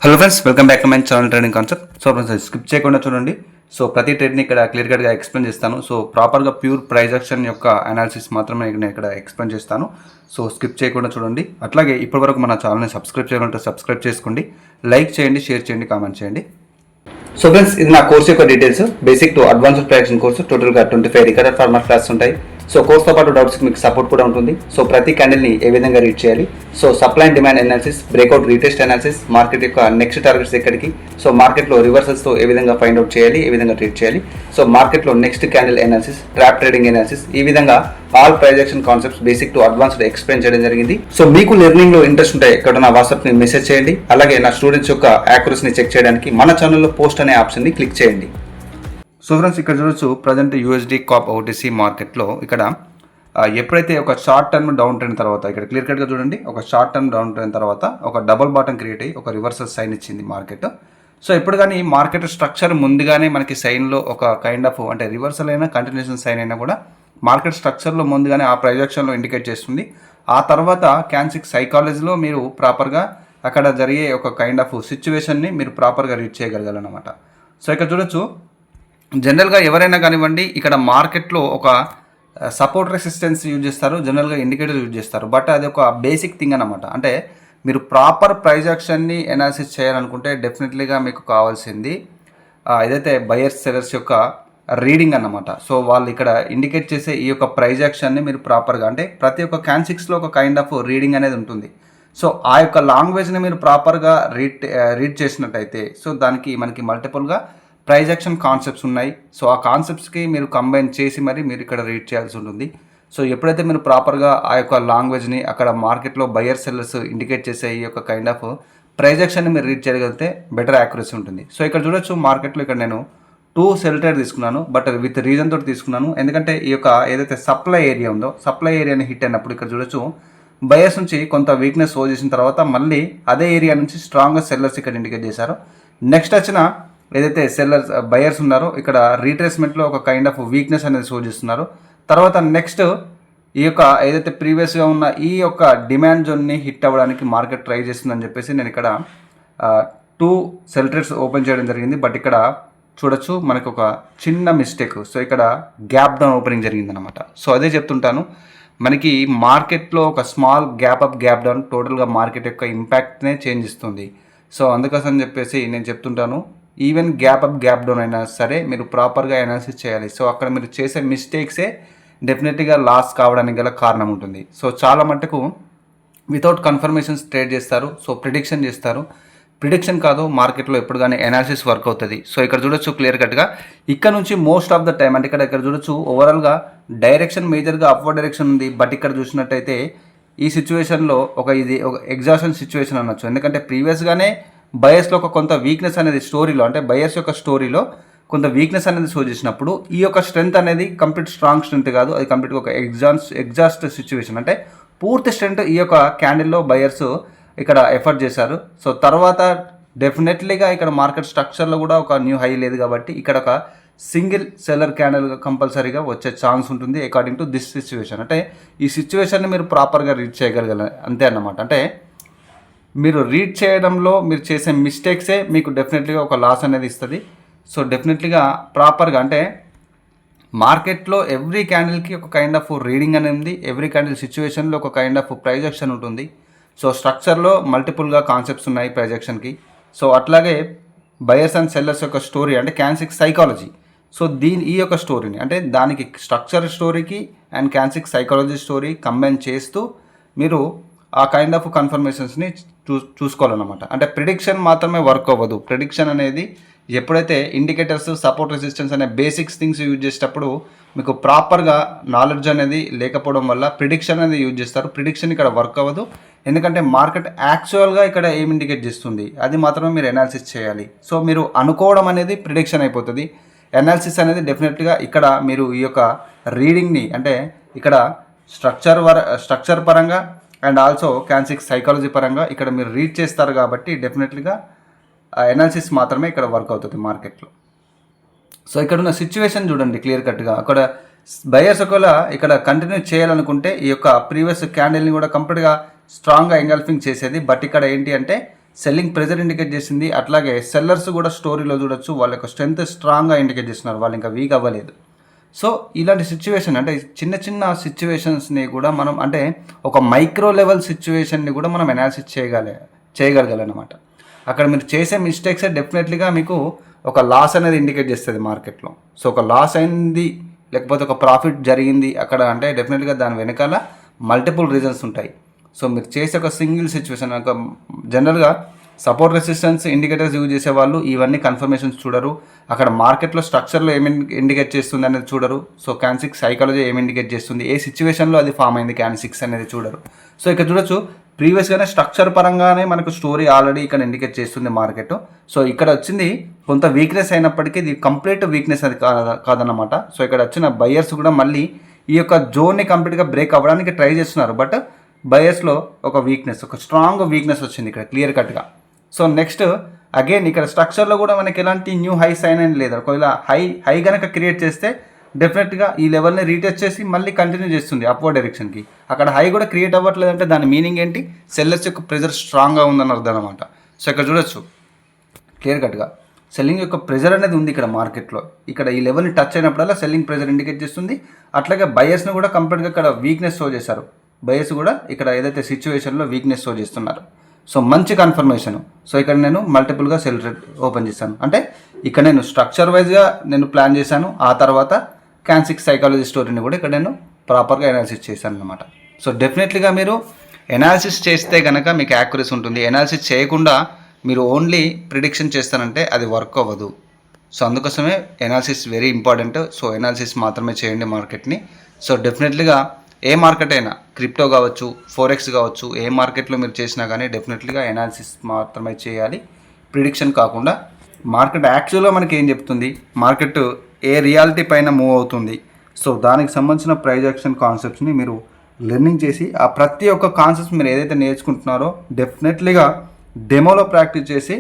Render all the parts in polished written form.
Hello friends, welcome back to my channel trading concept. So friends, skip చేయకుండా చూడండి. So ప్రతి ట్రేడ్ని ఇక్కడ clear కట్గా ఎక్స్ప్లెయిన్ చేస్తాను. సో ప్రాపర్గా ప్యూర్ ప్రైస్ యాక్షన్ యొక్క అనాలిసిస్ మాత్రమే నేను ఇక్కడ ఎక్స్ప్లెయిన్ చేస్తాను. సో స్కిప్ చేయకుండా చూడండి. అట్లాగే ఇప్పటివరకు మన ఛానల్ని సబ్స్క్రైబ్ చేయాలంటే సబ్స్క్రైబ్ చేసుకోండి, లైక్ చేయండి, షేర్ చేయండి, కామెంట్ చేయండి. సో ఫ్రెండ్స్, ఇది నా కోర్స్ యొక్క details. Basic to advanced price action course. టోటల్గా 25 రికార్డెడ్ ఫార్మాట్ క్లాస్ ఉంటాయి. సో కోర్స్తో పాటు డౌట్స్కి మీకు సపోర్ట్ కూడా ఉంటుంది. సో ప్రతి క్యాండిల్ని ఏ విధంగా రీడ్ చేయాలి, so supply and demand analysis, breakout retest analysis, market యొక్క నెక్స్ట్ టార్గెట్స్ ఎక్కడికి, సో మార్కెట్లో రివర్సల్స్తో ఏ విధంగా ఫైండ్ అవుట్ చేయాలి, ఏ విధంగా ట్రేడ్ చేయాలి, సో మార్కెట్లో next candle analysis, trap trading analysis, ఈ విధంగా all price action concepts basic to advanced explain చేయడం జరిగింది. సో మీకు లెర్నింగ్ లో ఇంట్రెస్ట్ ఉంటే ఇక్కడ నా వాట్సాప్ ని మెసేజ్ చేయండి. అలాగే నా స్టూడెంట్స్ యొక్క యాక్యురసీని చెక్ చేయడానికి మన ఛానల్లో పోస్ట్ అనే ఆప్షన్ ని క్లిక్ చేయండి. సో ఫ్రెండ్స్, ఇక్కడ చూడొచ్చు ప్రజెంట్ యూఎస్డి కాప్ ఓటీసీ మార్కెట్లో ఇక్కడ ఎప్పుడైతే ఒక షార్ట్ టర్మ్ డౌన్ ట్రెండ్ తర్వాత ఇక్కడ క్లియర్ కట్గా చూడండి, ఒక షార్ట్ టర్మ్ డౌన్ ట్రెండ్ తర్వాత ఒక డబుల్ బాటమ్ క్రియేట్ అయ్యి ఒక రివర్సల్ సైన్ ఇచ్చింది మార్కెట్. సో ఎప్పుడు కానీ మార్కెట్ స్ట్రక్చర్ ముందుగానే మనకి సైన్లో ఒక కైండ్ ఆఫ్ అంటే రివర్సల్ అయినా కంటిన్యూషన్ సైన్ అయినా కూడా మార్కెట్ స్ట్రక్చర్లో ముందుగానే ఆ ప్రొజెక్షన్లో ఇండికేట్ చేస్తుంది. ఆ తర్వాత క్యాన్సిక్ సైకాలజీలో మీరు ప్రాపర్గా అక్కడ జరిగే ఒక కైండ్ ఆఫ్ సిచ్యువేషన్ని మీరు ప్రాపర్గా రీడ్ చేయగలగాలన్నమాట. సో ఇక్కడ చూడొచ్చు, జనరల్గా ఎవరైనా కానివ్వండి ఇక్కడ మార్కెట్లో ఒక సపోర్ట్ రెసిస్టెన్స్ యూజ్ చేస్తారు, జనరల్గా ఇండికేటర్ యూజ్ చేస్తారు. బట్ అది ఒక బేసిక్ థింగ్ అన్నమాట. అంటే మీరు ప్రాపర్ ప్రైస్ యాక్షన్ని ఎనాలిసిస్ చేయాలనుకుంటే డెఫినెట్లీగా మీకు కావాల్సింది ఏదైతే బయర్స్ సెలర్స్ యొక్క రీడింగ్ అన్నమాట. సో వాళ్ళు ఇక్కడ ఇండికేట్ చేసే ఈ యొక్క ప్రైస్ యాక్షన్ని మీరు ప్రాపర్గా అంటే ప్రతి ఒక్క క్యాన్సిక్స్లో ఒక కైండ్ ఆఫ్ రీడింగ్ అనేది ఉంటుంది. సో ఆ యొక్క లాంగ్వేజ్ని మీరు ప్రాపర్గా రీడ్ చేసినట్టయితే సో దానికి మనకి మల్టిపుల్గా ప్రైస్ యాక్షన్ కాన్సెప్ట్స్ ఉన్నాయి. సో ఆ కాన్సెప్ట్స్కి మీరు కంబైన్ చేసి మరి మీరు ఇక్కడ రీడ్ చేయాల్సి ఉంటుంది. సో ఎప్పుడైతే మీరు ప్రాపర్గా ఆ యొక్క లాంగ్వేజ్ని అక్కడ మార్కెట్లో బయర్ సెల్లర్స్ ఇండికేట్ చేసే ఈ యొక్క కైండ్ ఆఫ్ ప్రైస్ యాక్షన్ని మీరు రీడ్ చేయగలిగితే బెటర్ యాక్యురసీ ఉంటుంది. సో ఇక్కడ చూడొచ్చు, మార్కెట్లో ఇక్కడ నేను 2 సెల్ ట్రేడ్ తీసుకున్నాను, బట్ విత్ రీజన్ తోటి తీసుకున్నాను. ఎందుకంటే ఈ యొక్క ఏదైతే సప్లై ఏరియా ఉందో సప్లై ఏరియాని హిట్ అయినప్పుడు ఇక్కడ చూడొచ్చు బయర్స్ నుంచి కొంత వీక్నెస్ షో చేసిన తర్వాత మళ్ళీ అదే ఏరియా నుంచి స్ట్రాంగ్గా సెల్లర్స్ ఇక్కడ ఇండికేట్ చేశారు. నెక్స్ట్ వచ్చిన ఏదైతే సెల్లర్స్ బయర్స్ ఉన్నారో ఇక్కడ రీట్రేస్మెంట్లో ఒక కైండ్ ఆఫ్ వీక్నెస్ అనేది షో చేస్తున్నారు. తర్వాత నెక్స్ట్ ఈ యొక్క ఏదైతే ప్రీవియస్గా ఉన్న ఈ యొక్క డిమాండ్ జోన్ని హిట్ అవ్వడానికి మార్కెట్ ట్రై చేస్తుందని చెప్పేసి నేను ఇక్కడ 2 సెల్ ట్రేడ్స్ ఓపెన్ చేయడం జరిగింది. బట్ ఇక్కడ చూడొచ్చు మనకు ఒక చిన్న మిస్టేక్. సో ఇక్కడ గ్యాప్ డౌన్ ఓపెనింగ్ జరిగిందనమాట. సో అదే చెప్తుంటాను, మనకి మార్కెట్లో ఒక small gap up gap down టోటల్గా మార్కెట్ యొక్క ఇంపాక్ట్నే చేంజ్ ఇస్తుంది. సో అందుకోసం చెప్పేసి నేను చెప్తుంటాను, even gap up gap down అయినా సరే మీరు ప్రాపర్గా అనాలిసిస్ చేయాలి. సో అక్కడ మీరు చేసే మిస్టేక్సే డెఫినెట్గా లాస్ కావడానికి గల కారణం ఉంటుంది. సో చాలా మటుకు వితౌట్ కన్ఫర్మేషన్స్ ట్రేడ్ చేస్తారు. సో ప్రిడిక్షన్ చేస్తారు. ప్రిడిక్షన్ కాదు, మార్కెట్లో ఎప్పుడు కానీ అనాలిసిస్ వర్క్ అవుతుంది. సో ఇక్కడ చూడొచ్చు క్లియర్ కట్గా ఇక్కడ నుంచి మోస్ట్ ఆఫ్ ద టైం అంటే ఇక్కడ చూడొచ్చు ఓవరాల్గా డైరెక్షన్ మేజర్గా అప్వర్డ్ డైరెక్షన్ ఉంది. బట్ ఇక్కడ చూసినట్టయితే ఈ సిచ్యువేషన్లో ఇది ఒక ఎగ్జాషన్ సిచ్యువేషన్ అనొచ్చు. ఎందుకంటే ప్రీవియస్గానే బయర్స్లో ఒక కొంత వీక్నెస్ అనేది స్టోరీలో అంటే బయర్స్ యొక్క స్టోరీలో కొంత వీక్నెస్ అనేది షో చేసినప్పుడు ఈ యొక్క స్ట్రెంత్ అనేది కంప్లీట్ స్ట్రాంగ్ స్ట్రెంత్ కాదు, అది కంప్లీట్గా ఒక ఎగ్జాస్ట్ సిచ్యువేషన్. అంటే పూర్తి స్ట్రెంత్ ఈ యొక్క క్యాండిల్లో బయర్స్ ఇక్కడ ఎఫర్ట్ చేశారు. సో తర్వాత డెఫినెట్లీగా ఇక్కడ మార్కెట్ స్ట్రక్చర్లో కూడా ఒక న్యూ హై లేదు కాబట్టి ఇక్కడ ఒక సింగిల్ సెల్లర్ క్యాండిల్ కంపల్సరీగా వచ్చే ఛాన్స్ ఉంటుంది అకార్డింగ్ టు దిస్ సిచ్యువేషన్. అంటే ఈ సిచ్యువేషన్ని మీరు ప్రాపర్గా రీడ్ చేయగలగాలి అంతే అన్నమాట. అంటే మీరు రీడ్ చేయడంలో మీరు చేసే మిస్టేక్సే మీకు డెఫినెట్లీగా ఒక లాస్ అనేది ఇస్తుంది. సో డెఫినెట్లీగా ప్రాపర్గా అంటే మార్కెట్లో ఎవ్రీ క్యాండిల్కి ఒక కైండ్ ఆఫ్ రీడింగ్ అనేది ఉంది. ఎవ్రీ క్యాండిల్ సిచ్యువేషన్లో ఒక కైండ్ ఆఫ్ ప్రైస్ యాక్షన్ ఉంటుంది. సో స్ట్రక్చర్లో మల్టిపుల్గా కాన్సెప్ట్స్ ఉన్నాయి ప్రైస్ యాక్షన్కి. సో అట్లాగే బయర్స్ అండ్ సెల్లర్స్ యొక్క స్టోరీ అంటే క్యాన్సిక్ సైకాలజీ. సో ఈ యొక్క స్టోరీని అంటే దానికి స్ట్రక్చర్ స్టోరీకి అండ్ క్యాన్సిక్ సైకాలజీ స్టోరీ కంబైన్ చేస్తూ మీరు ఆ కైండ్ ఆఫ్ కన్ఫర్మేషన్స్ని చూసుకోవాలన్నమాట. అంటే ప్రిడిక్షన్ మాత్రమే వర్క్ అవ్వదు. ప్రిడిక్షన్ అనేది ఎప్పుడైతే ఇండికేటర్స్, సపోర్ట్ రెసిస్టెన్స్ అనే బేసిక్స్ థింగ్స్ యూజ్ చేసేటప్పుడు మీకు ప్రాపర్గా నాలెడ్జ్ అనేది లేకపోవడం వల్ల ప్రిడిక్షన్ అనేది యూజ్ చేస్తారు. ప్రిడిక్షన్ ఇక్కడ వర్క్ అవ్వదు. ఎందుకంటే మార్కెట్ యాక్చువల్గా ఇక్కడ ఏం ఇండికేట్ చేస్తుంది అది మాత్రమే మీరు అనాలిసిస్ చేయాలి. సో మీరు అనుకోవడం అనేది ప్రిడిక్షన్ అయిపోతుంది. అనాలిసిస్ అనేది డెఫినెట్గా ఇక్కడ మీరు ఈ యొక్క రీడింగ్ని అంటే ఇక్కడ స్ట్రక్చర్ పరంగా అండ్ ఆల్సో క్యాన్సిక్ సైకాలజీ పరంగా ఇక్కడ మీరు రీడ్ చేస్తారు కాబట్టి డెఫినెట్లీగా అనాలిసిస్ మాత్రమే ఇక్కడ వర్క్ అవుతుంది మార్కెట్లో. సో ఇక్కడ ఉన్న సిచ్యువేషన్ చూడండి క్లియర్ కట్గా. అక్కడ బయర్స్ ఒకవేళ ఇక్కడ కంటిన్యూ చేయాలనుకుంటే ఈ యొక్క ప్రీవియస్ క్యాండిల్ని కూడా కంప్లీట్గా స్ట్రాంగ్గా ఎంగల్ఫింగ్ చేసేది. బట్ ఇక్కడ ఏంటి అంటే సెల్లింగ్ ప్రెజర్ ఇండికేట్ చేసింది. అట్లాగే సెల్లర్స్ కూడా స్టోరీలో చూడొచ్చు, వాళ్ళ యొక్క స్ట్రెంత్ స్ట్రాంగ్గా ఇండికేట్ చేస్తున్నారు, వాళ్ళు ఇంకా వీక్ అవ్వలేదు. సో ఇలాంటి సిచ్యువేషన్ అంటే చిన్న చిన్న సిచ్యువేషన్స్ని కూడా మనం అంటే ఒక మైక్రో లెవెల్ సిచ్యువేషన్ని కూడా మనం అనాలిసిస్ చేయగలగాలన్నమాట. అక్కడ మీరు చేసే మిస్టేక్సే డెఫినెట్లీగా మీకు ఒక లాస్ అనేది ఇండికేట్ చేస్తుంది మార్కెట్లో. సో ఒక లాస్ అయింది లేకపోతే ఒక ప్రాఫిట్ జరిగింది అక్కడ అంటే డెఫినెట్గా దాని వెనకాల మల్టిపుల్ రీజన్స్ ఉంటాయి. సో మీరు చేసే ఒక సింగిల్ సిచ్యువేషన్ ఒక జనరల్గా సపోర్ట్ రెసిస్టెన్స్ ఇండికేటర్స్ యూజ్ చేసే వాళ్ళు ఇవన్నీ కన్ఫర్మేషన్స్ చూడరు. అక్కడ మార్కెట్లో స్ట్రక్చర్లో ఏమి ఇండికేట్ చేస్తుంది అనేది చూడరు. సో క్యాన్6 సైకాలజీ ఏమి ఇండికేట్ చేస్తుంది, ఏ సిచ్యువేషన్లో అది ఫామ్ అయింది క్యాన్6 అనేది చూడరు. సో ఇక్కడ చూడొచ్చు ప్రీవియస్గానే స్ట్రక్చర్ పరంగానే మనకు స్టోరీ ఆల్రెడీ ఇక్కడ ఇండికేట్ చేస్తుంది మార్కెట్. సో ఇక్కడ వచ్చింది కొంత వీక్నెస్ అయినప్పటికీ ఇది కంప్లీట్ వీక్నెస్ అది కాదన్నమాట. సో ఇక్కడ వచ్చిన బయర్స్ కూడా మళ్ళీ ఈ యొక్క జోన్ని కంప్లీట్గా బ్రేక్ అవ్వడానికి ట్రై చేస్తున్నారు. బట్ బయర్స్లో ఒక వీక్నెస్, ఒక స్ట్రాంగ్ వీక్నెస్ వచ్చింది ఇక్కడ క్లియర్ కట్గా. సో నెక్స్ట్ అగైన్ ఇక్కడ స్ట్రక్చర్లో కూడా మనకి ఎలాంటి న్యూ హై సైన్ అని లేదు. ఒకవేళ హై కనుక క్రియేట్ చేస్తే డెఫినెట్గా ఈ లెవెల్ని రీటెస్ట్ చేసి మళ్ళీ కంటిన్యూ చేస్తుంది అప్వర్డ్ డైరెక్షన్కి. అక్కడ హై కూడా క్రియేట్ అవ్వట్లేదంటే దాని మీనింగ్ ఏంటి, సెల్లర్స్ యొక్క ప్రెజర్ స్ట్రాంగ్గా ఉందని అర్థం అనమాట. సో ఇక్కడ చూడొచ్చు క్లియర్ కట్గా సెల్లింగ్ యొక్క ప్రెజర్ అనేది ఉంది ఇక్కడ మార్కెట్లో. ఇక్కడ ఈ లెవెల్ని టచ్ అయినప్పుడల్లా సెల్లింగ్ ప్రెజర్ ఇండికేట్ చేస్తుంది. అట్లాగే బయర్స్ని కూడా కంప్లీట్గా ఇక్కడ వీక్నెస్ షో చేశారు. బయర్స్ కూడా ఇక్కడ ఏదైతే సిచ్యువేషన్లో వీక్నెస్ షో చేస్తున్నారు. సో మంచి కన్ఫర్మేషన్. సో ఇక్కడ నేను మల్టిపుల్గా సెల్ ఓపెన్ చేశాను, అంటే ఇక్కడ నేను స్ట్రక్చర్ వైజ్గా నేను ప్లాన్ చేశాను. ఆ తర్వాత క్యాన్6 సైకాలజీ స్టోరీని కూడా ఇక్కడ నేను ప్రాపర్గా అనాలిసిస్ చేశాను అనమాట. సో డెఫినెట్లీగా మీరు అనాలిసిస్ చేస్తే కనుక మీకు యాక్యురసీ ఉంటుంది. అనాలిసిస్ చేయకుండా మీరు ఓన్లీ ప్రిడిక్షన్ చేస్తానంటే అది వర్క్ అవ్వదు. సో అందుకోసమే analysis very important. So analysis మాత్రమే చేయండి మార్కెట్ని. సో డెఫినెట్లీగా ఏ మార్కెట్ అయినా క్రిప్టో కావచ్చు, ఫోరెక్స్ కావచ్చు, ఏ మార్కెట్లో మీరు చేసినా కానీ డెఫినెట్లీగా అనాలిసిస్ మాత్రమే చేయాలి, ప్రిడిక్షన్ కాకుండా. మార్కెట్ యాక్చువల్గా మనకి ఏం చెప్తుంది, మార్కెట్ ఏ రియాలిటీ పైన మూవ్ అవుతుంది, సో దానికి సంబంధించిన ప్రైజ్ యాక్షన్ కాన్సెప్ట్స్ని మీరు లెర్నింగ్ చేసి ఆ ప్రతి ఒక్క కాన్సెప్ట్స్ మీరు ఏదైతే నేర్చుకుంటున్నారో డెఫినెట్లీగా డెమోలో ప్రాక్టీస్ చేసి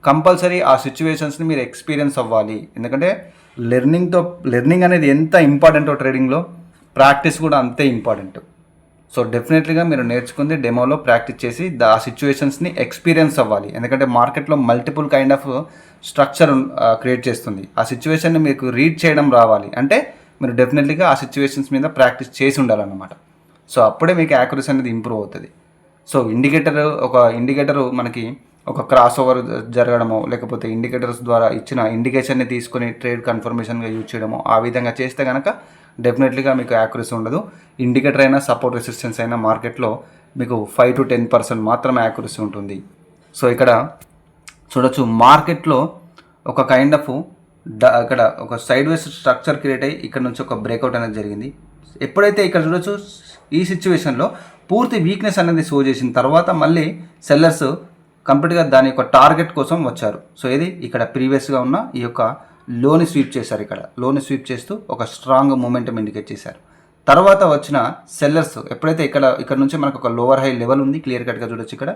కంపల్సరీ ఆ సిచ్యువేషన్స్ని మీరు ఎక్స్పీరియన్స్ అవ్వాలి. ఎందుకంటే లెర్నింగ్ అనేది ఎంత ఇంపార్టెంటో ట్రేడింగ్లో ప్రాక్టీస్ కూడా అంతే ఇంపార్టెంట్. సో డెఫినెట్లీగా మీరు నేర్చుకుంది డెమోలో ప్రాక్టీస్ చేసి ఆ సిచ్యువేషన్స్ని ఎక్స్పీరియన్స్ అవ్వాలి. ఎందుకంటే మార్కెట్లో multiple kind of structure create చేస్తుంది. ఆ సిచ్యువేషన్ని మీకు రీడ్ చేయడం రావాలి అంటే మీరు డెఫినెట్లీగా ఆ సిచ్యువేషన్స్ మీద ప్రాక్టీస్ చేసి ఉండాలన్నమాట. సో అప్పుడే మీకు యాక్యురసీ అనేది ఇంప్రూవ్ అవుతుంది. సో ఇండికేటరు మనకి ఒక క్రాస్ ఓవర్ జరగడమో లేకపోతే ఇండికేటర్స్ ద్వారా ఇచ్చిన ఇండికేషన్ని తీసుకొని ట్రేడ్ కన్ఫర్మేషన్గా యూజ్ చేయడమో ఆ విధంగా చేస్తే కనుక డెఫినెట్లీగా మీకు యాక్యురసీ ఉండదు. ఇండికేటర్ అయినా సపోర్ట్ రెసిస్టెన్స్ అయినా మార్కెట్లో మీకు 5 to 10% మాత్రమే యాక్యురసీ ఉంటుంది. సో ఇక్కడ చూడొచ్చు మార్కెట్లో ఒక కైండ్ ఆఫ్ ఇక్కడ ఒక సైడ్ వేస్ స్ట్రక్చర్ క్రియేట్ అయ్యి ఇక్కడ నుంచి ఒక బ్రేక్అవుట్ అనేది జరిగింది. ఎప్పుడైతే ఇక్కడ చూడొచ్చు ఈ సిచ్యువేషన్లో పూర్తి వీక్నెస్ అనేది షో చేసిన తర్వాత మళ్ళీ సెల్లర్స్ కంప్లీట్గా దాని యొక్క టార్గెట్ కోసం వచ్చారు. సో ఇది ఇక్కడ ప్రీవియస్గా ఉన్న ఈ యొక్క లోని స్వీప్ చేశారు. ఇక్కడ లోని స్వీప్ చేస్తూ ఒక స్ట్రాంగ్ మూమెంటం ఇండికేట్ చేశారు. తర్వాత వచ్చిన సెల్లర్స్ ఎప్పుడైతే ఇక్కడ నుంచి మనకు ఒక లోవర్ హై లెవెల్ ఉంది క్లియర్ కట్గా చూడొచ్చు. ఇక్కడ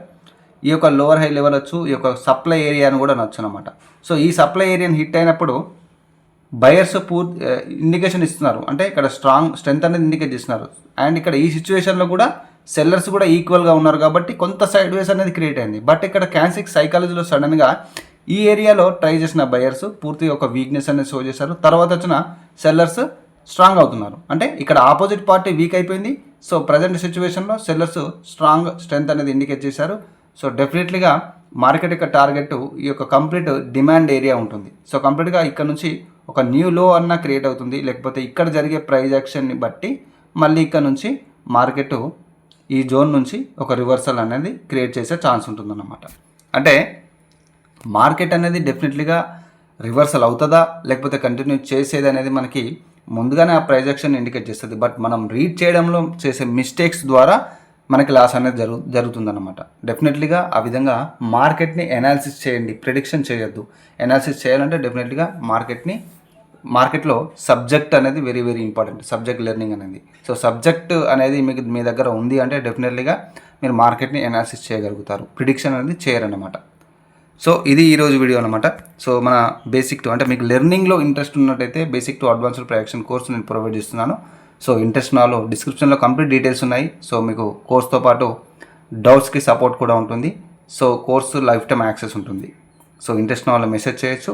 ఈ యొక్క లోవర్ హై లెవెల్ వచ్చు, ఈ యొక్క సప్లై ఏరియాను కూడా నచ్చు అనమాట. సో ఈ సప్లై ఏరియాని హిట్ అయినప్పుడు బయర్స్ ఇండికేషన్ ఇస్తున్నారు, అంటే ఇక్కడ స్ట్రెంత్ అనేది ఇండికేట్ చేస్తున్నారు. అండ్ ఇక్కడ ఈ సిచ్యువేషన్లో కూడా సెల్లర్స్ కూడా ఈక్వల్గా ఉన్నారు కాబట్టి కొంత సైడ్ వేస్ అనేది క్రియేట్ అయింది. బట్ ఇక్కడ క్యాన్6 సైకాలజీలో సడన్గా ఈ ఏరియాలో ట్రై చేసిన బయర్స్ పూర్తిగా ఒక వీక్నెస్ అనేది షో చేశారు. తర్వాత వచ్చిన సెల్లర్స్ స్ట్రాంగ్ అవుతున్నారు, అంటే ఇక్కడ ఆపోజిట్ పార్టీ వీక్ అయిపోయింది. సో ప్రజెంట్ సిచ్యువేషన్లో సెల్లర్స్ స్ట్రెంత్ అనేది ఇండికేట్ చేశారు. సో డెఫినెట్లీగా మార్కెట్ యొక్క టార్గెట్ ఈ యొక్క కంప్లీట్ డిమాండ్ ఏరియా ఉంటుంది. సో కంప్లీట్గా ఇక్కడ నుంచి ఒక న్యూ లో అన్న క్రియేట్ అవుతుంది, లేకపోతే ఇక్కడ జరిగే ప్రైజ్ యాక్షన్ని బట్టి మళ్ళీ ఇక్కడ నుంచి మార్కెట్ ఈ జోన్ నుంచి ఒక రివర్సల్ అనేది క్రియేట్ చేసే ఛాన్స్ ఉంటుందన్నమాట. అంటే మార్కెట్ అనేది డెఫినెట్లీగా రివర్సల్ అవుతుందా లేకపోతే కంటిన్యూ చేసేది అనేది మనకి ముందుగానే ఆ ప్రైజ్ యాక్షన్ ఇండికేట్ చేస్తుంది. బట్ మనం రీడ్ చేయడంలో చేసే మిస్టేక్స్ ద్వారా మనకి లాస్ అనేది జరుగుతుందన్నమాట. డెఫినెట్లీగా ఆ విధంగా మార్కెట్ని అనాలిసిస్ చేయండి, ప్రిడిక్షన్ చేయొద్దు. అనాలిసిస్ చేయాలంటే డెఫినెట్లీగా మార్కెట్లో సబ్జెక్ట్ అనేది very very important, subject learning అనేది. సో సబ్జెక్ట్ అనేది మీకు మీ దగ్గర ఉంది అంటే డెఫినెట్లీగా మీరు మార్కెట్ని అనాలిసిస్ చేయగలుగుతారు, ప్రిడిక్షన్ అనేది చేయరన్నమాట. సో ఇది ఈరోజు వీడియో అనమాట. సో మన బేసిక్ టు అంటే మీకు లెర్నింగ్లో ఇంట్రెస్ట్ ఉన్నట్టయితే basic to advanced production course నేను ప్రొవైడ్ చేస్తున్నాను. సో ఇంట్రెస్ట్ నాలో డిస్క్రిప్షన్లో కంప్లీట్ డీటెయిల్స్ ఉన్నాయి. సో మీకు కోర్స్తో పాటు డౌట్స్కి సపోర్ట్ కూడా ఉంటుంది. So course life time access ఉంటుంది. సో ఇంట్రెస్ట్ ఉన్న వాళ్ళు మెసేజ్ చేయొచ్చు.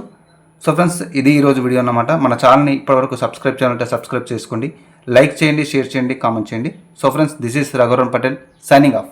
సో ఫ్రెండ్స్, ఇది ఈరోజు వీడియో అన్నమాట. మన ఛానల్ని ఇప్పటివరకు సబ్స్క్రైబ్ చేయాలంటే సబ్స్క్రైబ్ చేసుకోండి, లైక్ చేయండి, షేర్ చేయండి, కామెంట్ చేయండి. So friends, this is Raghuvaran Patel signing off.